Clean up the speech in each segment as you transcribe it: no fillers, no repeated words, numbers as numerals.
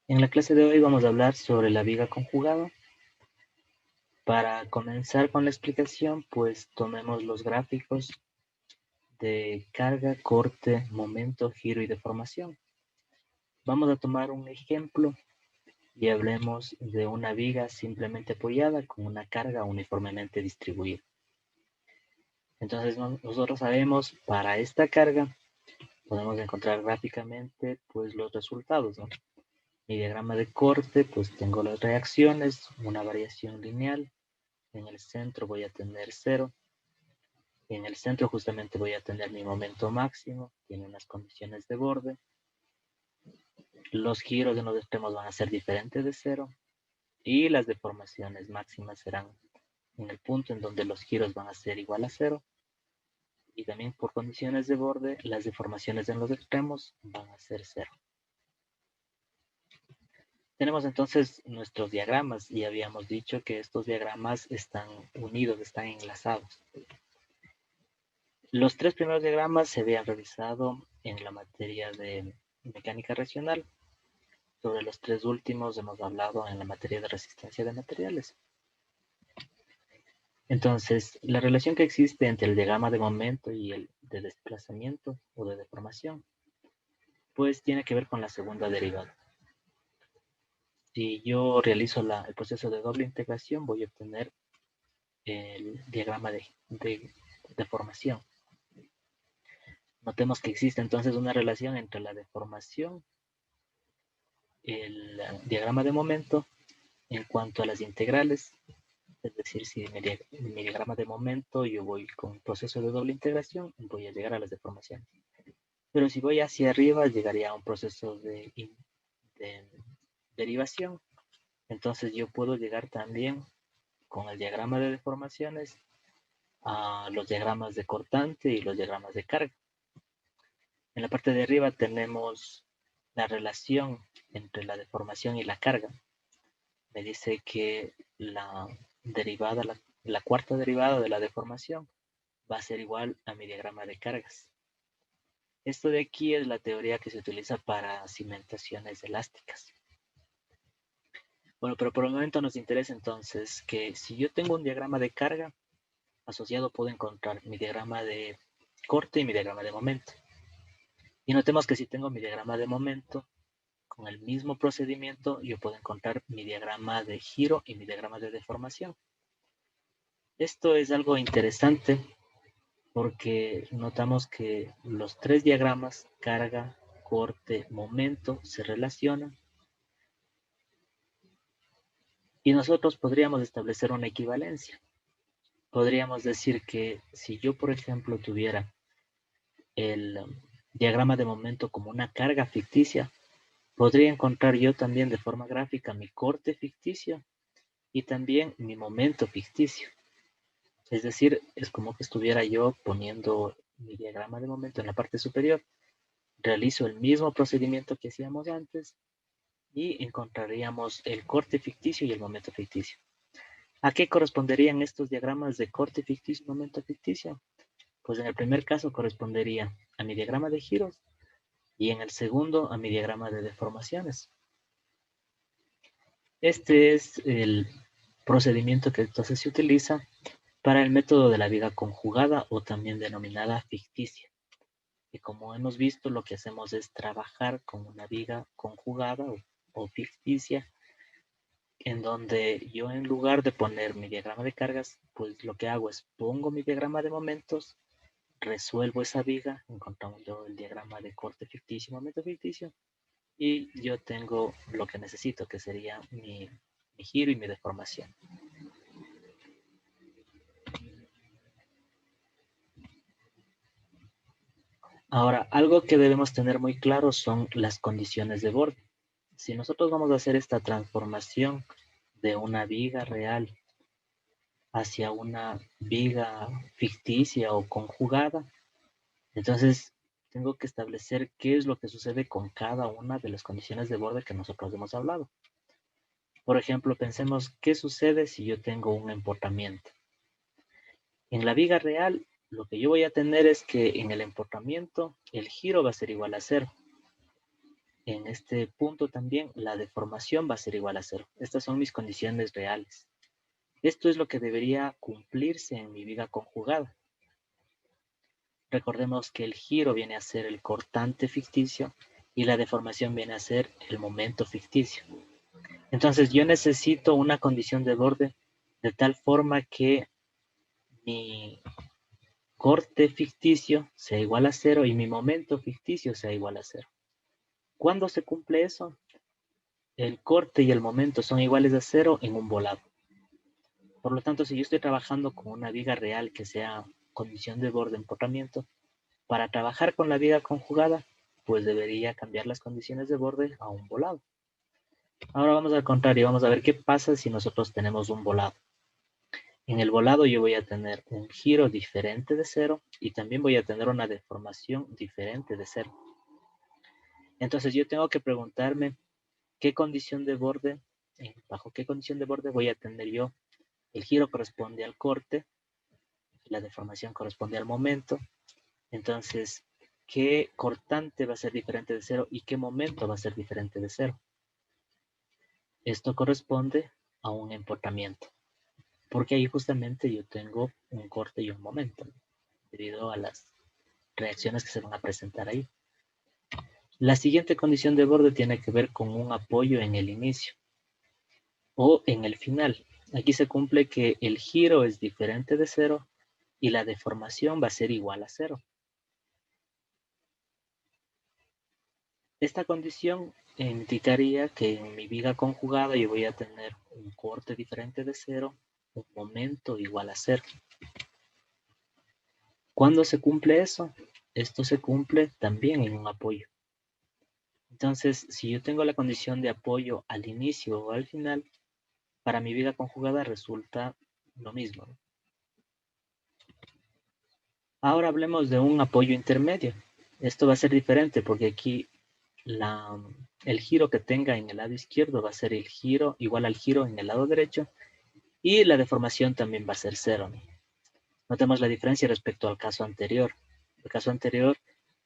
En la clase de hoy vamos a hablar sobre la viga conjugada. Para comenzar con la explicación, pues tomemos los gráficos de carga, corte, momento, giro y deformación. Vamos a tomar un ejemplo y hablemos de una viga simplemente apoyada con una carga uniformemente distribuida. Entonces nosotros sabemos para esta carga podemos encontrar gráficamente pues los resultados, ¿no? Mi diagrama de corte, pues tengo las reacciones, una variación lineal. En el centro voy a tener 0. En el centro justamente voy a tener mi momento máximo, tiene unas condiciones de borde. Los giros en los extremos van a ser diferentes de 0 y las deformaciones máximas serán en el punto en donde los giros van a ser igual a 0. Y también por condiciones de borde, las deformaciones en los extremos van a ser 0. Tenemos entonces nuestros diagramas y habíamos dicho que estos diagramas están unidos, están enlazados. Los 3 primeros diagramas se habían revisado en la materia de mecánica racional. Sobre los 3 últimos hemos hablado en la materia de resistencia de materiales. Entonces, la relación que existe entre el diagrama de momento y el de desplazamiento o de deformación, pues tiene que ver con la segunda derivada. Si yo realizo el proceso de doble integración, voy a obtener el diagrama de deformación. Notemos que existe entonces una relación entre la deformación, el diagrama de momento, en cuanto a las integrales. Es decir, si en mi diagrama de momento yo voy con un proceso de doble integración, voy a llegar a las deformaciones. Pero si voy hacia arriba, llegaría a un proceso de derivación. Entonces yo puedo llegar también con el diagrama de deformaciones a los diagramas de cortante y los diagramas de carga. En la parte de arriba tenemos la relación entre la deformación y la carga. Me dice que la derivada, la cuarta derivada de la deformación va a ser igual a mi diagrama de cargas. Esto de aquí es la teoría que se utiliza para cimentaciones elásticas. Bueno, pero por el momento nos interesa entonces que si yo tengo un diagrama de carga asociado, puedo encontrar mi diagrama de corte y mi diagrama de momento. Y notemos que si tengo mi diagrama de momento, con el mismo procedimiento, yo puedo encontrar mi diagrama de giro y mi diagrama de deformación. Esto es algo interesante porque notamos que los 3 diagramas, carga, corte, momento, se relacionan. Y nosotros podríamos establecer una equivalencia. Podríamos decir que si yo, por ejemplo, tuviera el diagrama de momento como una carga ficticia, podría encontrar yo también de forma gráfica mi corte ficticio y también mi momento ficticio. Es decir, es como que estuviera yo poniendo mi diagrama de momento en la parte superior. Realizo el mismo procedimiento que hacíamos antes y encontraríamos el corte ficticio y el momento ficticio. ¿A qué corresponderían estos diagramas de corte ficticio y momento ficticio? Pues en el primer caso correspondería a mi diagrama de giros y en el segundo a mi diagrama de deformaciones. Este es el procedimiento que entonces se utiliza para el método de la viga conjugada o también denominada ficticia. Y como hemos visto, lo que hacemos es trabajar con una viga conjugada o ficticia, en donde yo en lugar de poner mi diagrama de cargas, pues lo que hago es pongo mi diagrama de momentos, resuelvo esa viga, encontrando el diagrama de corte ficticio y momento ficticio, y yo tengo lo que necesito, que sería mi giro y mi deformación. Ahora, algo que debemos tener muy claro son las condiciones de borde. Si nosotros vamos a hacer esta transformación de una viga real hacia una viga ficticia o conjugada, entonces tengo que establecer qué es lo que sucede con cada una de las condiciones de borde que nosotros hemos hablado. Por ejemplo, pensemos qué sucede si yo tengo un emportamiento. En la viga real, lo que yo voy a tener es que en el emportamiento el giro va a ser igual a 0. En este punto también la deformación va a ser igual a 0. Estas son mis condiciones reales. Esto es lo que debería cumplirse en mi viga conjugada. Recordemos que el giro viene a ser el cortante ficticio y la deformación viene a ser el momento ficticio. Entonces yo necesito una condición de borde de tal forma que mi corte ficticio sea igual a 0 y mi momento ficticio sea igual a 0. ¿Cuándo se cumple eso? El corte y el momento son iguales a 0 en un volado. Por lo tanto, si yo estoy trabajando con una viga real que sea condición de borde emportamiento, para trabajar con la viga conjugada, pues debería cambiar las condiciones de borde a un volado. Ahora vamos al contrario, vamos a ver qué pasa si nosotros tenemos un volado. En el volado yo voy a tener un giro diferente de 0 y también voy a tener una deformación diferente de 0. Entonces yo tengo que preguntarme qué condición de borde, bajo qué condición de borde voy a tener yo. El giro corresponde al corte, la deformación corresponde al momento. Entonces, ¿qué cortante va a ser diferente de 0 y qué momento va a ser diferente de 0? Esto corresponde a un emportamiento, porque ahí justamente yo tengo un corte y un momento, debido a las reacciones que se van a presentar ahí. La siguiente condición de borde tiene que ver con un apoyo en el inicio o en el final. Aquí se cumple que el giro es diferente de 0 y la deformación va a ser igual a 0. Esta condición indicaría que en mi viga conjugada yo voy a tener un corte diferente de 0, un momento igual a 0. ¿Cuándo se cumple eso? Esto se cumple también en un apoyo. Entonces, si yo tengo la condición de apoyo al inicio o al final, para mi viga conjugada resulta lo mismo. Ahora hablemos de un apoyo intermedio. Esto va a ser diferente porque aquí el giro que tenga en el lado izquierdo va a ser el giro igual al giro en el lado derecho y la deformación también va a ser 0. Notemos la diferencia respecto al caso anterior. El caso anterior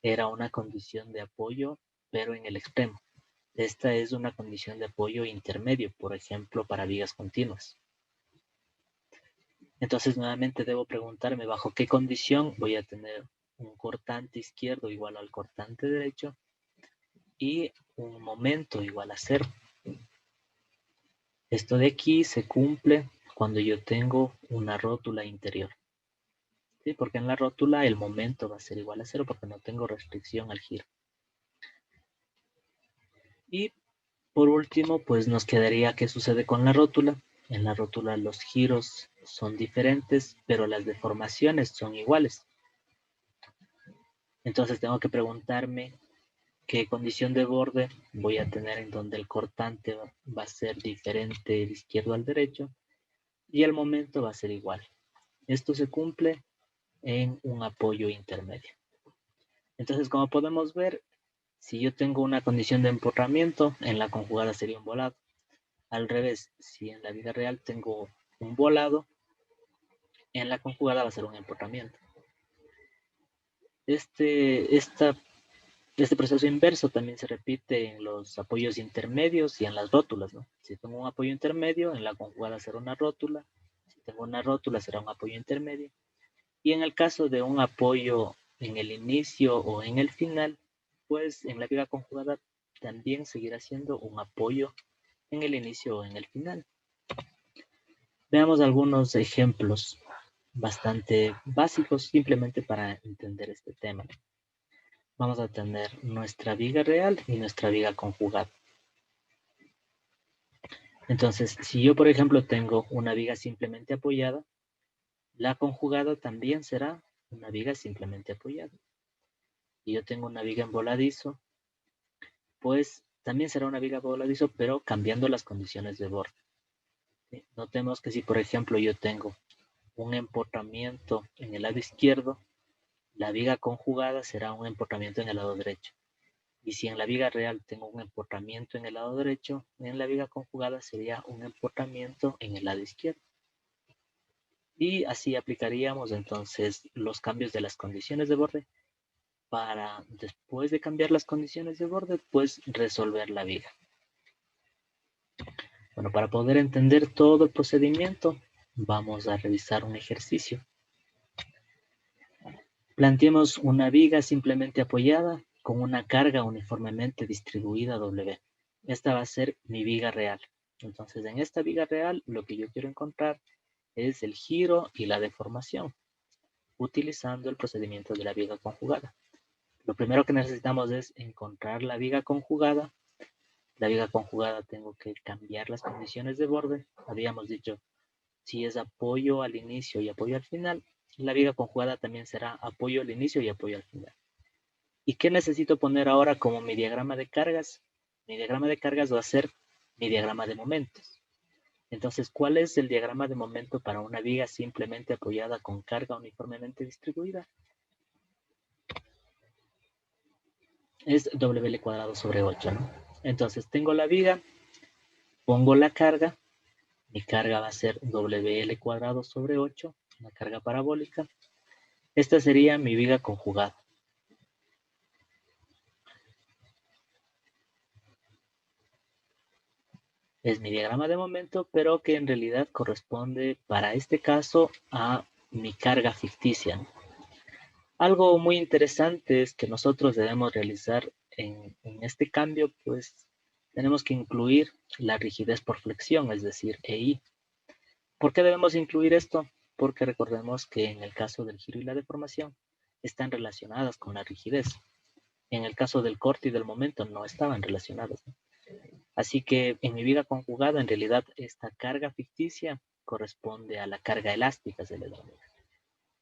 era una condición de apoyo, pero en el extremo. Esta es una condición de apoyo intermedio, por ejemplo, para vigas continuas. Entonces, nuevamente debo preguntarme bajo qué condición voy a tener un cortante izquierdo igual al cortante derecho y un momento igual a 0. Esto de aquí se cumple cuando yo tengo una rótula interior. ¿Sí? Porque en la rótula el momento va a ser igual a 0 porque no tengo restricción al giro. Y por último, pues nos quedaría qué sucede con la rótula. En la rótula los giros son diferentes, pero las deformaciones son iguales. Entonces tengo que preguntarme qué condición de borde voy a tener en donde el cortante va a ser diferente de izquierdo al derecho y el momento va a ser igual. Esto se cumple en un apoyo intermedio. Entonces, como podemos ver, si yo tengo una condición de emporramiento, en la conjugada sería un volado. Al revés, si en la vida real tengo un volado, en la conjugada va a ser un emporramiento. Este proceso inverso también se repite en los apoyos intermedios y en las rótulas, ¿no? Si tengo un apoyo intermedio, en la conjugada será una rótula. Si tengo una rótula, será un apoyo intermedio. Y en el caso de un apoyo en el inicio o en el final, pues en la viga conjugada también seguirá siendo un apoyo en el inicio o en el final. Veamos algunos ejemplos bastante básicos simplemente para entender este tema. Vamos a tener nuestra viga real y nuestra viga conjugada. Entonces, si yo, por ejemplo, tengo una viga simplemente apoyada, la conjugada también será una viga simplemente apoyada. Si yo tengo una viga en voladizo, pues también será una viga voladizo, pero cambiando las condiciones de borde. ¿Sí? Notemos que si, por ejemplo, yo tengo un emporramiento en el lado izquierdo, la viga conjugada será un emporramiento en el lado derecho. Y si en la viga real tengo un emporramiento en el lado derecho, en la viga conjugada sería un emporramiento en el lado izquierdo. Y así aplicaríamos entonces los cambios de las condiciones de borde para, después de cambiar las condiciones de borde, pues resolver la viga. Bueno, para poder entender todo el procedimiento, vamos a revisar un ejercicio. Planteemos una viga simplemente apoyada con una carga uniformemente distribuida W. Esta va a ser mi viga real. Entonces, en esta viga real, lo que yo quiero encontrar es el giro y la deformación, utilizando el procedimiento de la viga conjugada. Lo primero que necesitamos es encontrar la viga conjugada. La viga conjugada tengo que cambiar las condiciones de borde. Habíamos dicho, si es apoyo al inicio y apoyo al final, la viga conjugada también será apoyo al inicio y apoyo al final. ¿Y qué necesito poner ahora como mi diagrama de cargas? Mi diagrama de cargas va a ser mi diagrama de momentos. Entonces, ¿cuál es el diagrama de momento para una viga simplemente apoyada con carga uniformemente distribuida? Es WL cuadrado sobre 8, ¿no? Entonces, tengo la viga, pongo la carga, mi carga va a ser WL cuadrado sobre 8, una carga parabólica. Esta sería mi viga conjugada. Es mi diagrama de momento, pero que en realidad corresponde para este caso a mi carga ficticia, ¿no? Algo muy interesante es que nosotros debemos realizar en este cambio, pues tenemos que incluir la rigidez por flexión, es decir, EI. ¿Por qué debemos incluir esto? Porque recordemos que en el caso del giro y la deformación están relacionadas con la rigidez. En el caso del corte y del momento no estaban relacionadas, ¿no? Así que en mi viga conjugada, en realidad, esta carga ficticia corresponde a la carga elástica, se le denomina.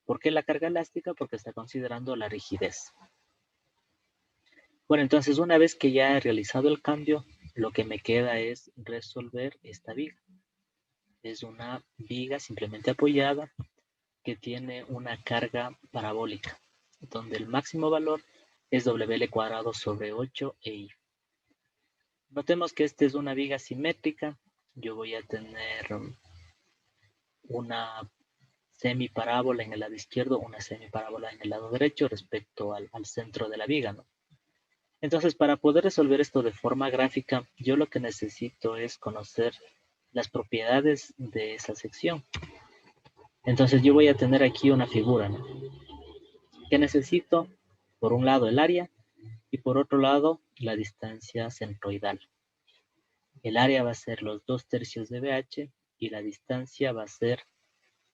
¿Por qué la carga elástica? Porque está considerando la rigidez. Bueno, entonces una vez que ya he realizado el cambio, lo que me queda es resolver esta viga. Es una viga simplemente apoyada que tiene una carga parabólica, donde el máximo valor es WL cuadrado sobre 8 EI. Notemos que esta es una viga simétrica. Yo voy a tener una semiparábola en el lado izquierdo, una semiparábola en el lado derecho respecto al centro de la viga, ¿no? Entonces, para poder resolver esto de forma gráfica, yo lo que necesito es conocer las propiedades de esa sección. Entonces, yo voy a tener aquí una figura, ¿no? Que necesito, por un lado, el área y por otro lado, la distancia centroidal. El área va a ser los 2/3 de BH y la distancia va a ser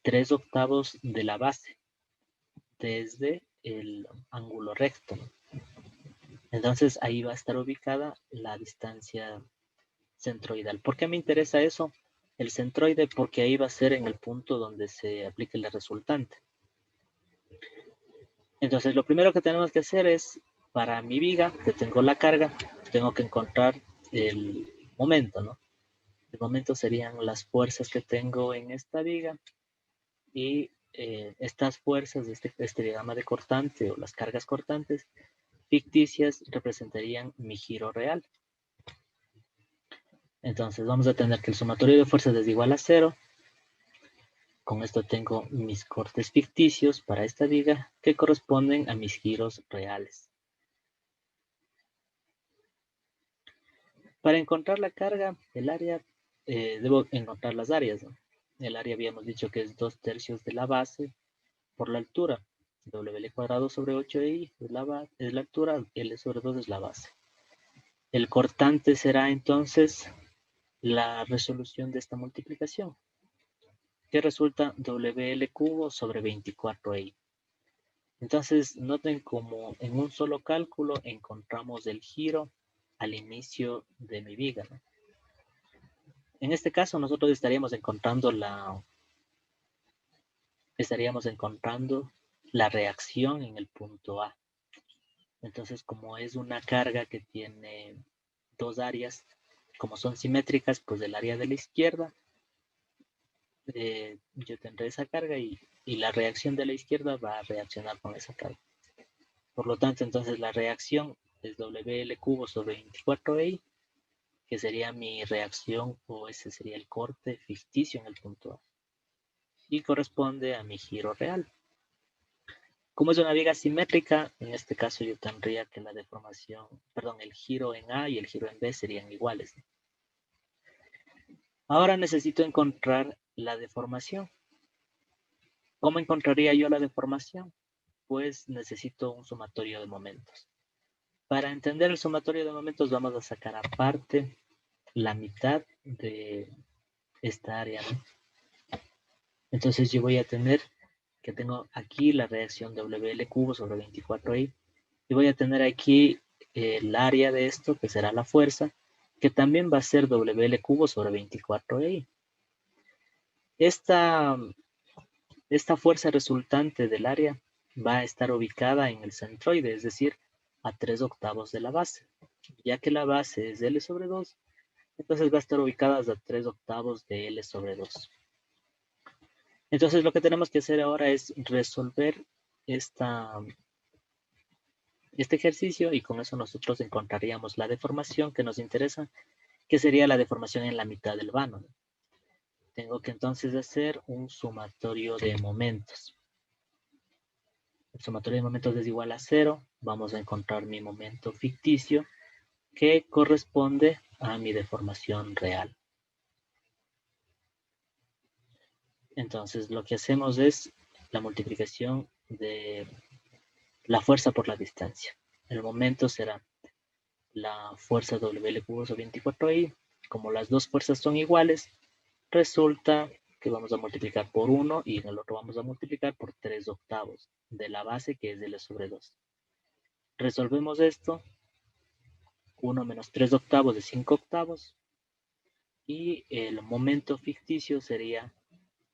3/8 de la base desde el ángulo recto, ¿no? Entonces ahí va a estar ubicada la distancia centroidal. ¿Por qué me interesa eso? El centroide, porque ahí va a ser en el punto donde se aplique la resultante. Entonces lo primero que tenemos que hacer es, para mi viga, que tengo la carga, tengo que encontrar el momento, ¿no? El momento serían las fuerzas que tengo en esta viga y estas fuerzas de este diagrama de cortante o las cargas cortantes ficticias representarían mi giro real. Entonces vamos a tener que el sumatorio de fuerzas es igual a 0. Con esto tengo mis cortes ficticios para esta viga que corresponden a mis giros reales. Para encontrar la carga, el área, debo encontrar las áreas, ¿no? El área habíamos dicho que es 2/3 de la base por la altura. WL cuadrado sobre 8i es la altura, L sobre 2 es la base. El cortante será entonces la resolución de esta multiplicación, que resulta WL cubo sobre 24i. Entonces, noten como en un solo cálculo encontramos el giro al inicio de mi viga, ¿no? En este caso, nosotros estaríamos encontrando la reacción en el punto A. Entonces, como es una carga que tiene dos áreas, como son simétricas, pues el área de la izquierda, yo tendré esa carga y la reacción de la izquierda va a reaccionar con esa carga. Por lo tanto, entonces la reacción es WL cubo sobre 24i, que sería mi reacción o ese sería el corte ficticio en el punto A. y corresponde a mi giro real. Como es una viga simétrica, en este caso yo tendría que la deformación, perdón, el giro en A y el giro en B serían iguales. Ahora necesito encontrar la deformación. ¿Cómo encontraría yo la deformación? Pues necesito un sumatorio de momentos. Para entender el sumatorio de momentos vamos a sacar aparte la mitad de esta área, ¿no? Entonces yo voy a tener que tengo aquí la reacción WL cubo sobre 24i y voy a tener aquí el área de esto, que será la fuerza, que también va a ser WL cubo sobre 24i. Esta fuerza resultante del área va a estar ubicada en el centroide, es decir, a 3/8 de la base. Ya que la base es L sobre 2, entonces va a estar ubicada a 3/8 de L sobre 2. Entonces lo que tenemos que hacer ahora es resolver este ejercicio y con eso nosotros encontraríamos la deformación que nos interesa, que sería la deformación en la mitad del vano. Tengo que entonces hacer un sumatorio de momentos. El sumatorio de momentos es igual a 0. Vamos a encontrar mi momento ficticio que corresponde a mi deformación real. Entonces lo que hacemos es la multiplicación de la fuerza por la distancia. El momento será la fuerza WL cubo sobre 24i. Como las dos fuerzas son iguales, resulta que vamos a multiplicar por 1 y en el otro vamos a multiplicar por 3/8 de la base, que es L sobre 2. Resolvemos esto. 1 menos 3/8 de 5/8. Y el momento ficticio sería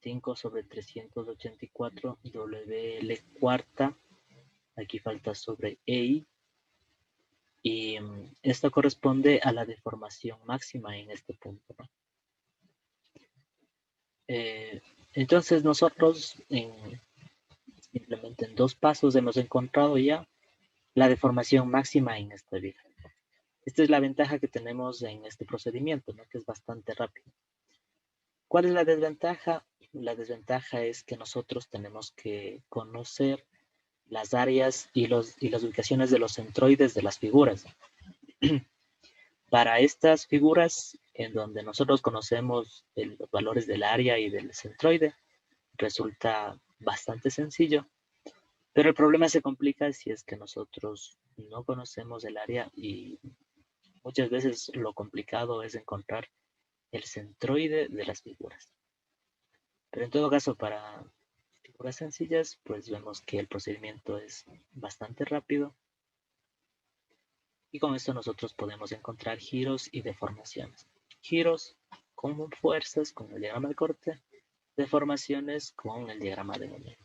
5 sobre 384 WL cuarta. Aquí falta sobre EI. Y esto corresponde a la deformación máxima en este punto, ¿no? Entonces nosotros simplemente en 2 pasos hemos encontrado ya la deformación máxima en esta viga. Esta es la ventaja que tenemos en este procedimiento, ¿no? Que es bastante rápido. ¿Cuál es la desventaja? La desventaja es que nosotros tenemos que conocer las áreas y las ubicaciones de los centroides de las figuras. Para estas figuras, en donde nosotros conocemos los valores del área y del centroide, resulta bastante sencillo, pero el problema se complica si es que nosotros no conocemos el área y muchas veces lo complicado es encontrar el centroide de las figuras. Pero en todo caso, para figuras sencillas, pues vemos que el procedimiento es bastante rápido y con esto nosotros podemos encontrar giros y deformaciones. Giros con fuerzas, con el diagrama de corte, deformaciones con el diagrama de momento.